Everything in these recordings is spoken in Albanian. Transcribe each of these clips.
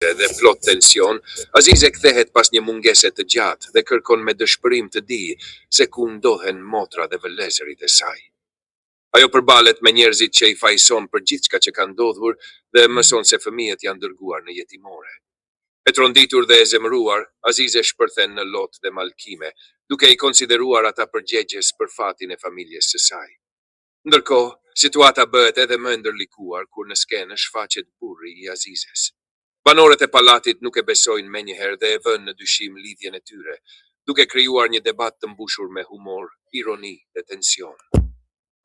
konflikte dhe plot tension, Azize kthehet pas një mungese të gjatë dhe kërkon me dëshpërim të di se ku ndodhen motra dhe vëllezërit e saj. Ajo përballet me njerëzit që i fajson për gjithçka që ka ndodhur dhe mëson se fëmijët janë dërguar në jetimore. E tronditur dhe e zemëruar, Azize shpërthen në lot dhe mallkime, duke i konsideruar ata përgjegjës për fatin e familjes së saj. Ndërkohë, situata bëhet edhe më ndërlikuar kur në skenë shfaqet burri i Azizes. Banorët e pallatit nuk e besojnë menjëherë dhe e vënë në dyshim lidhjen e tyre, duke krijuar një debat të mbushur me humor, ironi dhe tension.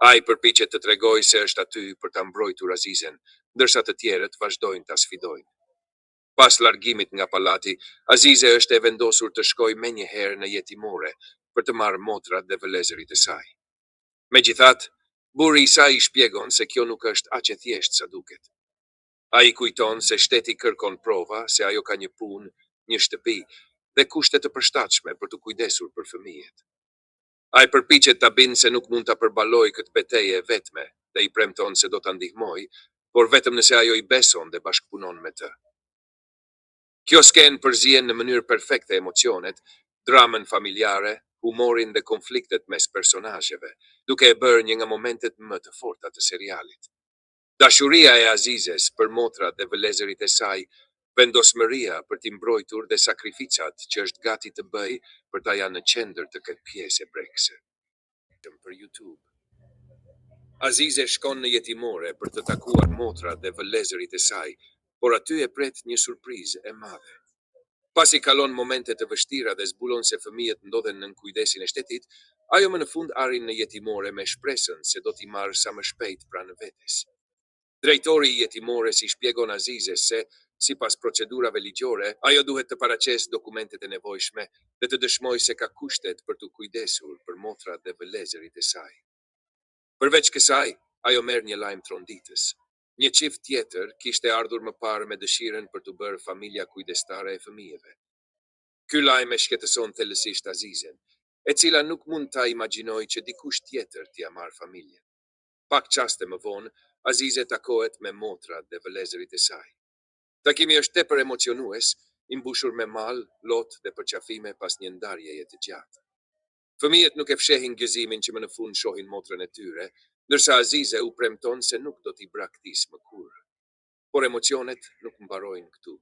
Ai përpiqet të tregojë se është aty për ta mbrojtur Azizen, ndërsa të tjerët vazhdojnë ta sfidojnë. Pas largimit nga pallati, Azize është e vendosur të shkojë menjëherë në jetimore për të marrë motrat dhe vëllezërit e saj. Megjithatë, burri i saj i shpjegon se kjo nuk është aq e thjeshtë sa duket. Ai kujton se shteti kërkon prova se ajo ka një punë, një shtëpi dhe kushte të përshtatshme për të kujdesur për fëmijët. Ai përpiqet ta bindë se nuk mund ta përballojë këtë betejë vetme dhe i premton se do ta ndihmojë, por vetëm nëse ajo i beson dhe bashkëpunon me të. Kjo skenë përzien në mënyrë perfekte emocionet, dramën familjare, humorin dhe konfliktet mes personazheve, duke e bërë një nga momentet më të forta të serialit. Dashuria e Azizes për motrat dhe vëllezërit e saj, vendosmëria për t'i mbrojtur dhe sakrificat që është gati të bëjë për ta janë në qendër të këtë pjesë brekse. Për YouTube. Azize shkon në jetimore për të takuar motrat dhe vëllezërit e saj, por aty e pret një surprizë e madhe. Pasi kalon momente të vështira dhe zbulon se fëmijët ndodhen nën kujdesin e shtetit, ajo më në fund arrin në jetimore me shpresën se do t'i marrë sa më shpejt pranë vetes. Drejtori i jetimores i shpjegon Azizes se, sipas procedurave ligjore, ajo duhet të paraqesë dokumentet e nevojshme dhe të dëshmojë se ka kushtet për të kujdesur për motrat dhe vëllezërit e saj. Përveç kësaj, ajo merr një lajm tronditës. Një çift tjetër kishte ardhur më parë me dëshirën për të bërë familja kujdestare e fëmijëve. Ky lajm e shqetëson thellësisht Azizen, e cila nuk mund ta imagjinojë që dikush tjetër t'i marrë familjen. Pak çaste më vonë, Azize takohet me motrat dhe vëllezërit e saj. Takimi është tepër emocionues, i mbushur me mall, lot dhe përqafime pas një ndarjeje të gjatë. Fëmijët nuk e fshehin gëzimin që më në fund shohin motrën e tyre, ndërsa Azize u premton se nuk do t'i braktis më kurrë. Por emocionet nuk mbarojnë këtu.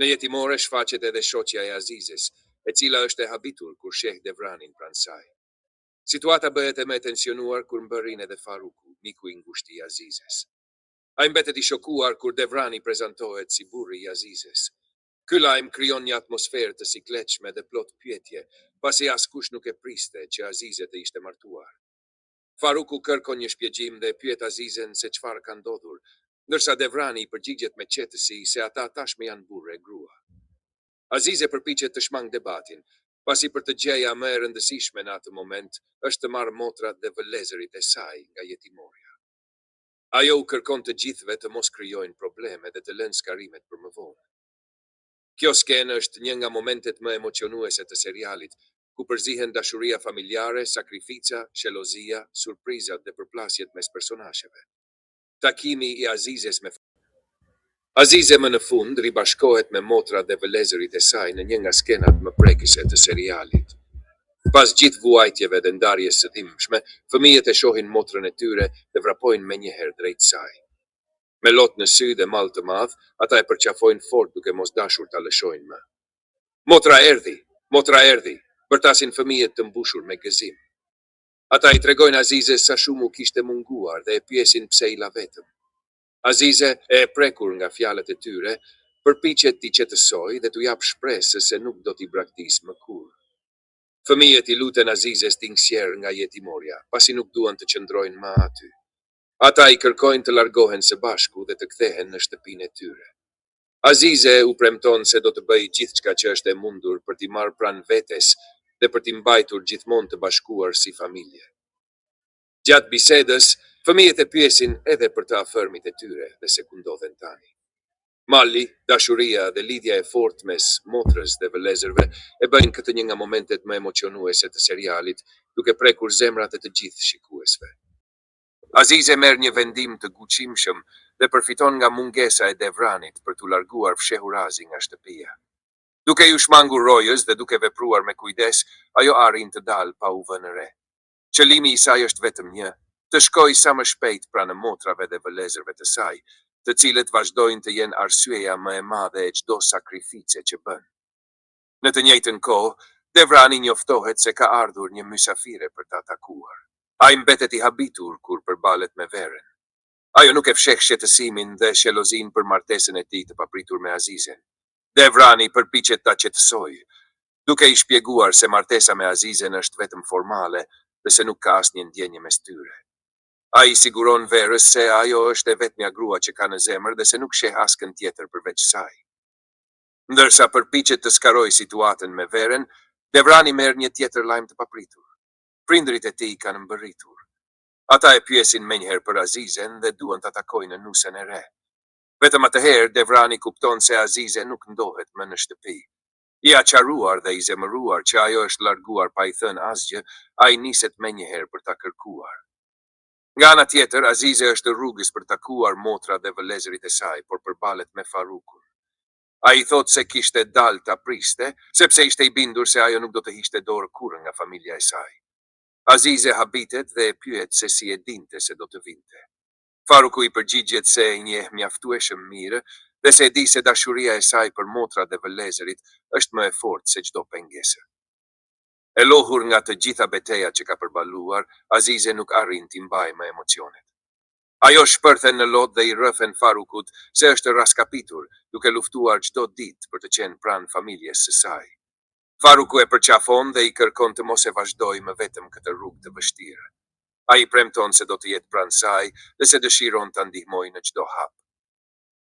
Në jetimore shfaqet edhe shoqja e Azizes, e cila është e habitur kur sheh Devranin pranë saj. Situata bëhet e më e tensionuar kur mbërrin edhe Faruku, miku i ngushtë i Azizes. Ai mbetet i shokuar kur Devrani prezantohet si burri i Azizes. Ky lajm krijon një atmosferë të sikletshme dhe plot pyetje, pasi askush nuk e priste që Azize të ishte martuar. Faruku kërkon një shpjegim dhe pyet Azizen se çfarë ka ndodhur, ndërsa Devrani përgjigjet me qetësi se ata tashmë janë burrë e grua. Azize përpiqet të shmang debatin, pasi për të gjëja më e rëndësishme në atë moment është të marrë motrat dhe vëllezërit e saj nga jetimorja. Ajo u kërkon të gjithëve të mos krijojnë probleme dhe të lënë skarimet për më vonë. Kjo skenë është një nga momentet më emocionuese të serialit, ku përzihen dashuria familjare, sakrifica, shelozia, surprizat dhe përplasjet mes personazheve. Takimi i Azizes me Azize më në fund ribashkohet me motrat dhe vëllezërit e saj në një nga skenat më prekëse të serialit. Pas gjithë vuajtjeve dhe ndarjes së dhimbshme, fëmijët e shohin motrën e tyre dhe vrapojnë menjëherë drejt saj. Me lot në sy dhe mall të madh, ata e përqafojnë fort duke mos dashur ta lëshojnë më. Motra erdhi, bërtasin fëmijët të mbushur me gëzim. Ata i tregojnë Azizes sa shumë u kishte munguar dhe e pyesin pse i la vetëm. Azize, e prekur nga fjalët e tyre, përpiqet t'i qetësojë dhe t'u jap shpresë se nuk do t'i braktisë më kurrë. Fëmijët i luten Azizes t'i nxjerrë nga jetimorja, pasi nuk duan të qëndrojnë më aty. Ata i kërkojnë të largohen së bashku dhe të kthehen në shtëpinë e tyre. Azize u premton se do të bëjë gjithçka që është e mundur për t'i marrë pranë vetes dhe për t'i mbajtur gjithmonë të bashkuar si familje. Gjatë bisedës, fëmijët e pyesin edhe për të afërmit e tyre dhe se ku ndodhen tani. Malli, dashuria dhe lidhja e fortë mes motrës dhe vëllezërve e bëjnë këtë një nga momentet më emocionuese të serialit, duke prekur zemrat e të gjithë shikuesve. Azize merr një vendim të guximshëm dhe përfiton nga mungesa e Devranit për t'u larguar fshehurazi nga shtëpia. Duke ju shmangur rojës dhe duke vepruar me kujdes, ajo arrin të dalë pa u vënë re. Qëllimi i saj është vetëm një, të shkojë sa më shpejt pranë motrave dhe vëllezërve të saj, të cilët vazhdojnë të jenë arsyeja më e madhe e çdo sakrifice që bën. Në të njëjtën kohë, Devrani njoftohet se ka ardhur një mysafire për ta takuar. Ai mbetet i habitur kur përballet me Veren. Ajo nuk e fsheh shqetësimin dhe shelozin për martesën e tij të papritur me Azizen. Devrani përpiqet ta qetësojë, duke i shpjeguar se martesa me Azizen është vetëm formale dhe se nuk ka asnjë ndjenjë mes tyre. Ai i siguron Verës se ajo është e vetmja grua që ka në zemër dhe se nuk sheh askën tjetër përveç saj. Ndërsa përpiqet të skarojë situatën me Veren, Devrani merr një tjetër lajm të papritur. Prindrit e tij kanë mbërritur. Ata e pyesin menjëherë për Azizen dhe duan ta takojnë në nusën e re. Vetëm atëherë Devrani kupton se Azize nuk ndohet më në shtëpi. I aqaruar dhe i zemëruar që ajo është larguar pa i thënë asgjë, ai niset menjëherë për ta kërkuar. Nga ana tjetër, Azize është rrugës për takuar motra dhe vëllezërit e saj, por përballet me Farukun. Ai thot se kishte dalë ta priste, sepse ishte i bindur se ajo nuk do të hiqte dorë kurrë nga familja e saj. Azize habitet dhe e pyet se si e dinte se do të vinte. Faruku i përgjigjet se e njeh mjaftueshëm mirë dhe se e di se dashuria e saj për motra dhe vëllezërit është më e fortë se çdo pengesë. E lohur nga të gjitha betejat që ka përballuar, Azize nuk arrin t'i mbajë më emocionet. Ajo shpërthen në lot dhe i rrëfen Farukut se është raskapitur, duke luftuar çdo ditë për të qenë pranë familjes së saj. Faruku e përqafon dhe i kërkon të mos e vazhdojë më vetëm këtë rrugë të vështirë. Ai premton se do të jetë pranë saj dhe se dëshiron ta ndihmojë në çdo hap.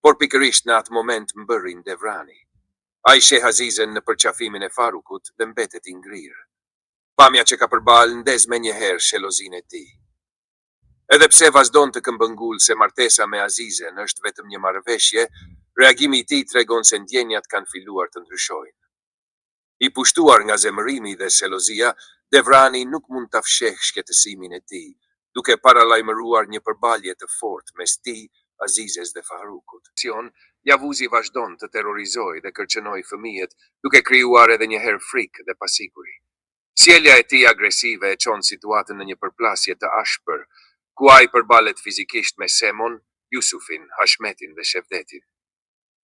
Por pikërisht në atë moment mbërrin Devrani. Ai sheh Azizen në përqafimin e Farukut dhe mbetet i ngrirë. Pamja që ka përballë ndez menjëherë shelozinë e tij. Edhe pse vazhdon të këmbëngull se martesa me Azizen është vetëm një marrëveshje, reagimi i tij tregon se ndjenjat kanë filluar të ndryshojnë. I pushtuar nga zemërimi dhe selozia, Devrani nuk mund ta fshehë shqetësimin e tij, duke paralajmëruar një përbalje të fortë mes tij, Azizes dhe Farukut. Javuzi vazhdon të terrorizojë dhe kërcënojë fëmijët, duke krijuar edhe një herë frikë dhe pasiguri. Sjellja e tij agresive e çon situatën në një përplasje të ashpër, ku ai përballet fizikisht me Semon, Yusufin, Hashmetin dhe Shevdetin.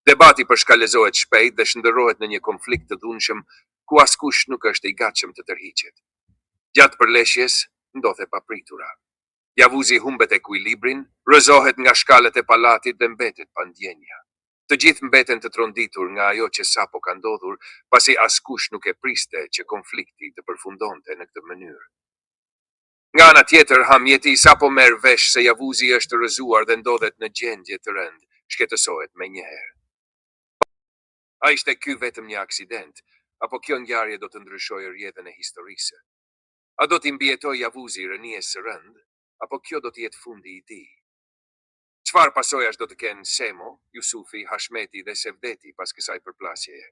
Debati përshkallëzohet shpejt dhe shndërrohet në një konflikt të dhunshëm ku askush nuk është i gatshëm të tërhiqet. Gjatë përleshjes, ndodh e papritura. Javuzi humbet ekuilibrin, rrëzohet nga shkallët e pallatit dhe mbetet pa ndjenja. Të gjithë mbeten të tronditur nga ajo që sapo ka ndodhur, pasi askush nuk e priste që konflikti të përfundonte në këtë mënyrë. Nga ana tjetër, Hamjeti sapo merr vesh se Javuzi është rrëzuar dhe ndodhet në gjendje të rëndë, shketësohet menjëherë. A ishte ky vetëm një aksident, apo kjo ngjarje do të ndryshojë rrjedhën e historisë? A do t'i mbijetojë Javuzi rënies së rënd, apo kjo do të jetë fundi i tij? Çfarë pasojash do të kenë Semo, Yusufi, Hashmeti dhe Sevdeti pas kësaj përplasjeje?